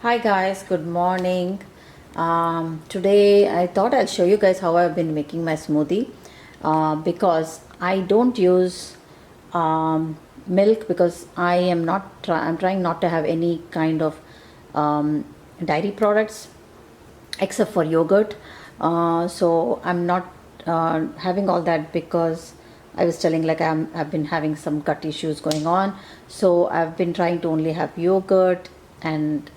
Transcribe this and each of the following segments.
Hi guys, good morning. Today I thought I'll show you guys how I've been making my smoothie because I don't use milk because I'm trying not to have any kind of dairy products except for yogurt. So I'm not having all that because I was telling like I've been having some gut issues going on. So I've been trying to only have yogurt and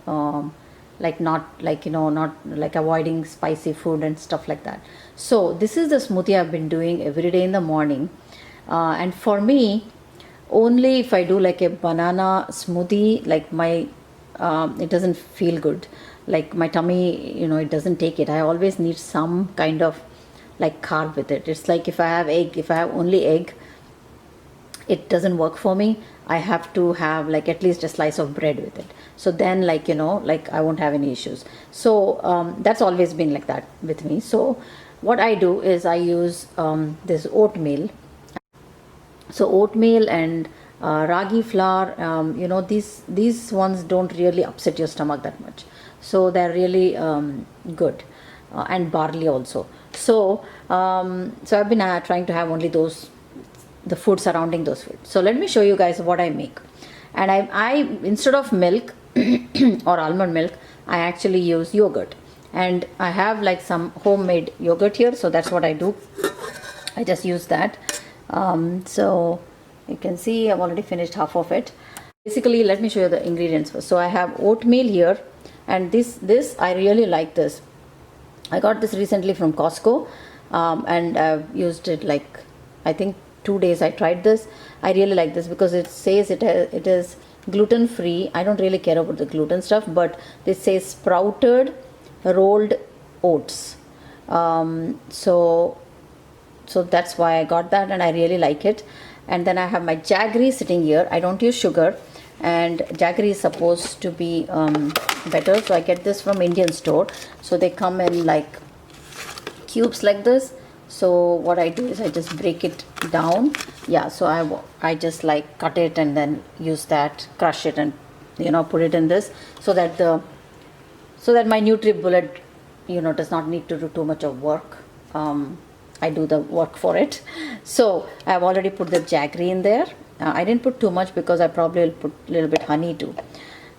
like not like not like avoiding spicy food and stuff like that. So this is the smoothie I've been doing every day in the morning, and for me, only if I do like a banana smoothie, like my it doesn't feel good, like my tummy, it doesn't take it. I always need some kind of like carb with it. It's like if I have only egg, it doesn't work for me. I have to have like at least a slice of bread with it, so then like I won't have any issues. So that's always been like that with me. So what I do is I use this oatmeal. So oatmeal and ragi flour, these ones don't really upset your stomach that much, so they're really good. And barley also. So I've been trying to have only those, the food surrounding those food. So let me show you guys what I make. And I instead of milk or almond milk, I actually use yogurt. And I have like some homemade yogurt here, so that's what I do. I just use that. So you can see I've already finished half of it. Basically, let me show you the ingredients first. So I have oatmeal here, and this I really like this. I got this recently from Costco, and I've used it like I think 2 days. I tried this. I really like this because it says it is gluten free. I don't really care about the gluten stuff, but this says sprouted rolled oats. So that's why I got that, and I really like it. And then I have my jaggery sitting here. I don't use sugar, and jaggery is supposed to be better, so I get this from Indian store. So they come in like cubes like this. So what I do is I just break it down. Yeah, so I just like cut it and then use that, crush it, and put it in this, so that my NutriBullet does not need to do too much of work. I do the work for it. So I've already put the jaggery in there. I didn't put too much because I probably will put a little bit honey too.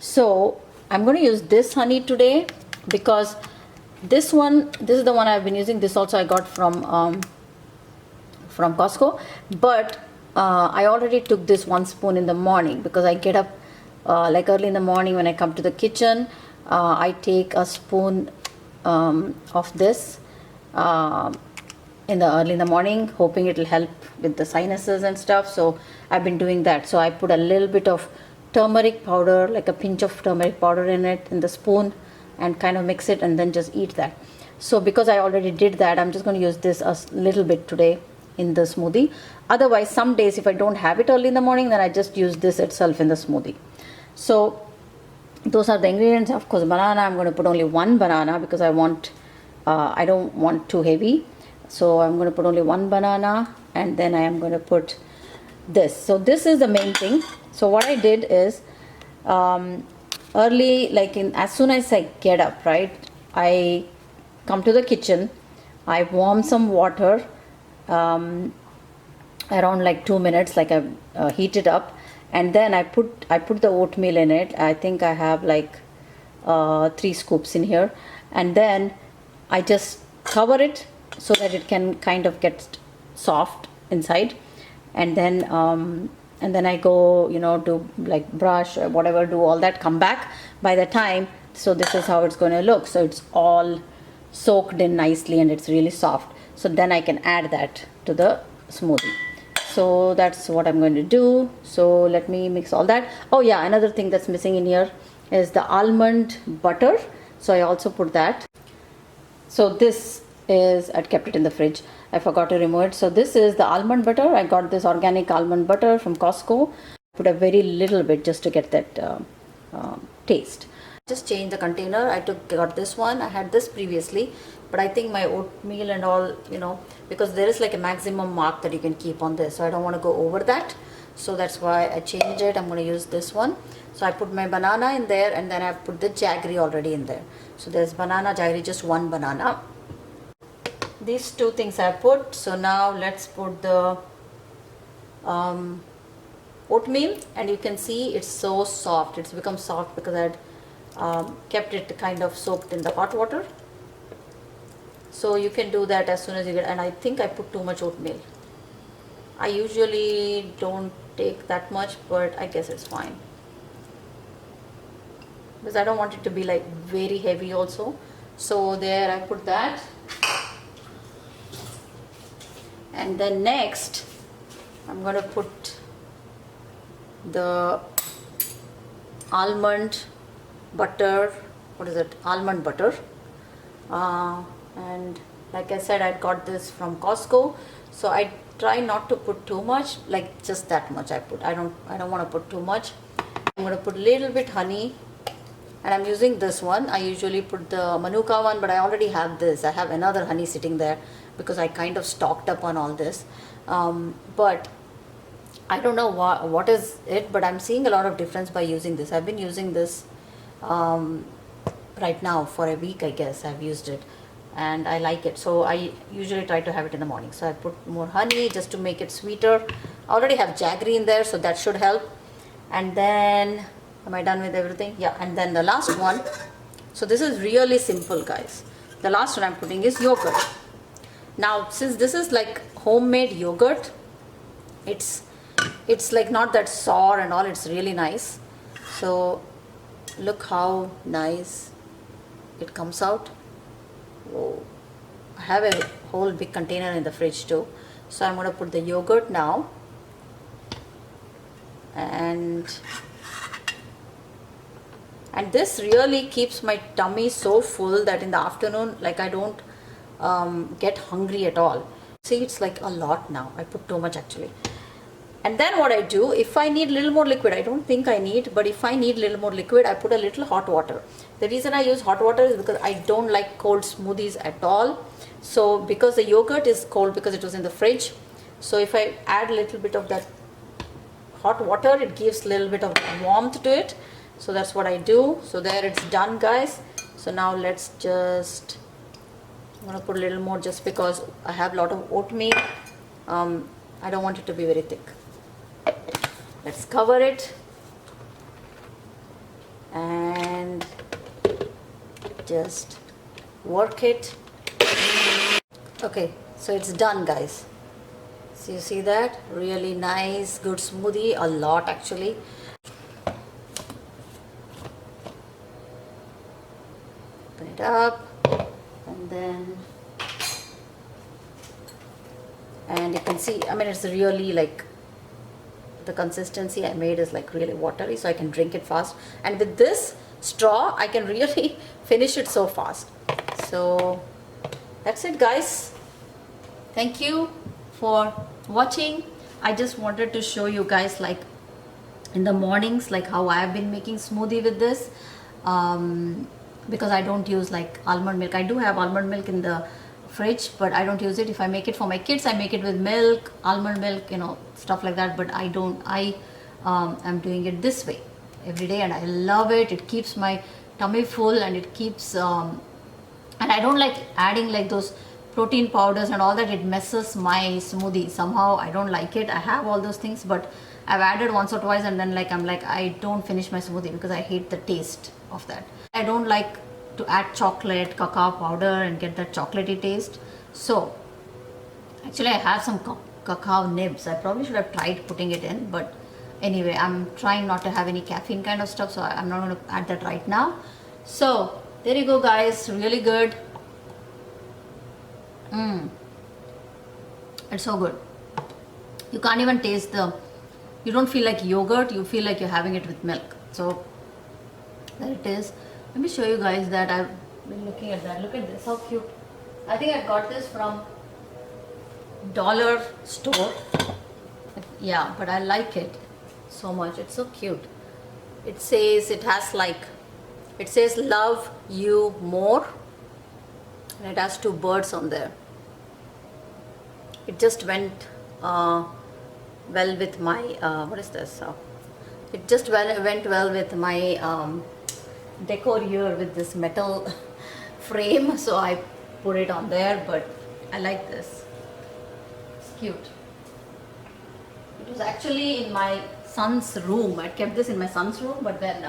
So I'm going to use this honey today because this is the one I've been using. This also I got from Costco, but I already took this 1 spoon in the morning because I get up like early in the morning. When I come to the kitchen, I take a spoon of this early in the morning, hoping it will help with the sinuses and stuff. So I've been doing that. So I put a little bit of turmeric powder, like a pinch of turmeric powder in it, in the spoon, and kind of mix it and then just eat that. So because I already did that, I'm just going to use this a little bit today in the smoothie. Otherwise, some days if I don't have it early in the morning, then I just use this itself in the smoothie. So those are the ingredients. Of course, banana, I'm going to put only one banana because I don't want too heavy. So I'm going to put only one banana, and then I am going to put this. So this is the main thing. So what I did is early, like as soon as I get up, right, I come to the kitchen, I warm some water around like 2 minutes, like I heat it up, and then I put the oatmeal in it. I think I have like 3 scoops in here, and then I just cover it so that it can kind of get soft inside, and then I go to like brush or whatever, do all that, come back by the time. So this is how it's going to look. So it's all soaked in nicely and it's really soft. So then I can add that to the smoothie. So that's what I'm going to do. So let me mix all that. Oh yeah, another thing that's missing in here is the almond butter. So I also put that. So this is, I kept it in the fridge. I forgot to remove it. So this is the almond butter. I got this organic almond butter from Costco. Put a very little bit just to get that taste. Just change the container. I got this one. I had this previously, but I think my oatmeal and all, because there is like a maximum mark that you can keep on this, so I don't want to go over that. So that's why I changed it. I'm going to use this one. So I put my banana in there, and then I put the jaggery already in there. So there's banana, jaggery, just one banana. These two things I put. So now let's put the oatmeal, and you can see it's so soft. It's become soft because I had kept it kind of soaked in the hot water. So you can do that as soon as you get. And I think I put too much oatmeal. I usually don't take that much, but I guess it's fine, because I don't want it to be like very heavy also. So there I put that. And then next I'm going to put the almond butter. What is it? Almond butter. And like I said, I got this from Costco, so I try not to put too much, like just that much I put. I don't want to put too much. I'm going to put a little bit honey, and I'm using this one. I usually put the Manuka one, but I already have this. I have another honey sitting there because I kind of stocked up on all this. But I don't know what is it, but I'm seeing a lot of difference by using this. I've been using this right now for a week, I guess. I've used it and I like it. So I usually try to have it in the morning. So I put more honey just to make it sweeter. I already have jaggery in there, so that should help. And then, am I done with everything? Yeah, and then the last one. So this is really simple, guys. The last one I'm putting is yogurt. Now, since this is like homemade yogurt, it's like not that sour and all. It's really nice. So look how nice it comes out. Whoa. I have a whole big container in the fridge too. So I'm going to put the yogurt now. And this really keeps my tummy so full that in the afternoon, like, I don't get hungry at all. See, it's like a lot now. I put too much actually. And then what I do, if I need a little more liquid, I don't think I need, but if I need a little more liquid, I put a little hot water. The reason I use hot water is because I don't like cold smoothies at all. So because the yogurt is cold because it was in the fridge, so if I add a little bit of that hot water, it gives a little bit of warmth to it. So that's what I do. So there, it's done, guys. So now let's just, I'm going to put a little more just because I have a lot of oatmeal. I don't want it to be very thick. Let's cover it and just work it. Okay, so it's done, guys. So you see that? Really nice, good smoothie. A lot actually. Open it up, and then, and you can see, I mean, it's really like, the consistency I made is like really watery, so I can drink it fast. And with this straw, I can really finish it so fast. So that's it, guys. Thank you for watching. I just wanted to show you guys, like, in the mornings, like how I've been making smoothie with this, because I don't use like almond milk. I do have almond milk in the fridge, but I don't use it. If I make it for my kids, I make it with milk, almond milk, you know, stuff like that. But I don't, I'm doing it this way every day, and I love it. It keeps my tummy full, and it keeps, and I don't like adding like those protein powders and all that. It messes my smoothie somehow. I don't like it. I have all those things, but I've added once or twice, and then like I'm like, I don't finish my smoothie because I hate the taste of that. I don't like to add chocolate, cacao powder, and get that chocolatey taste. So actually I have some cacao nibs. I probably should have tried putting it in, but anyway, I'm trying not to have any caffeine kind of stuff, so I'm not going to add that right now. So there you go, guys. Really good. It's so good. You can't even taste you don't feel like yogurt, you feel like you're having it with milk. So there it is. Let me show you guys that. I've been looking at that. Look at this, how cute. I think I got this from dollar store. Yeah, but I like it so much. It's so cute. It says, it has like, it says love you more, and it has two birds on there. It just went well with my what is this, It just went well with my decor here with this metal frame, so I put it on there. But I like this. It's cute. It was actually in my son's room. I kept this in my son's room, but then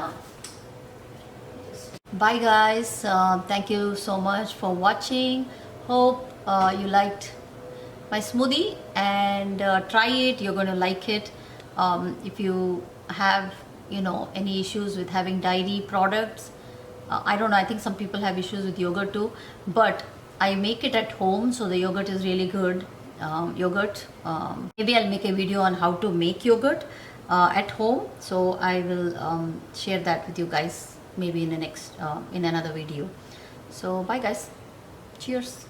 bye guys. Thank you so much for watching. Hope you liked my smoothie, and try it. You're going to like it. If you have any issues with having dairy products, I don't know, I think some people have issues with yogurt too, but I make it at home, so the yogurt is really good. Yogurt, maybe I'll make a video on how to make yogurt at home, so I will share that with you guys maybe in the next in another video. So bye guys, cheers.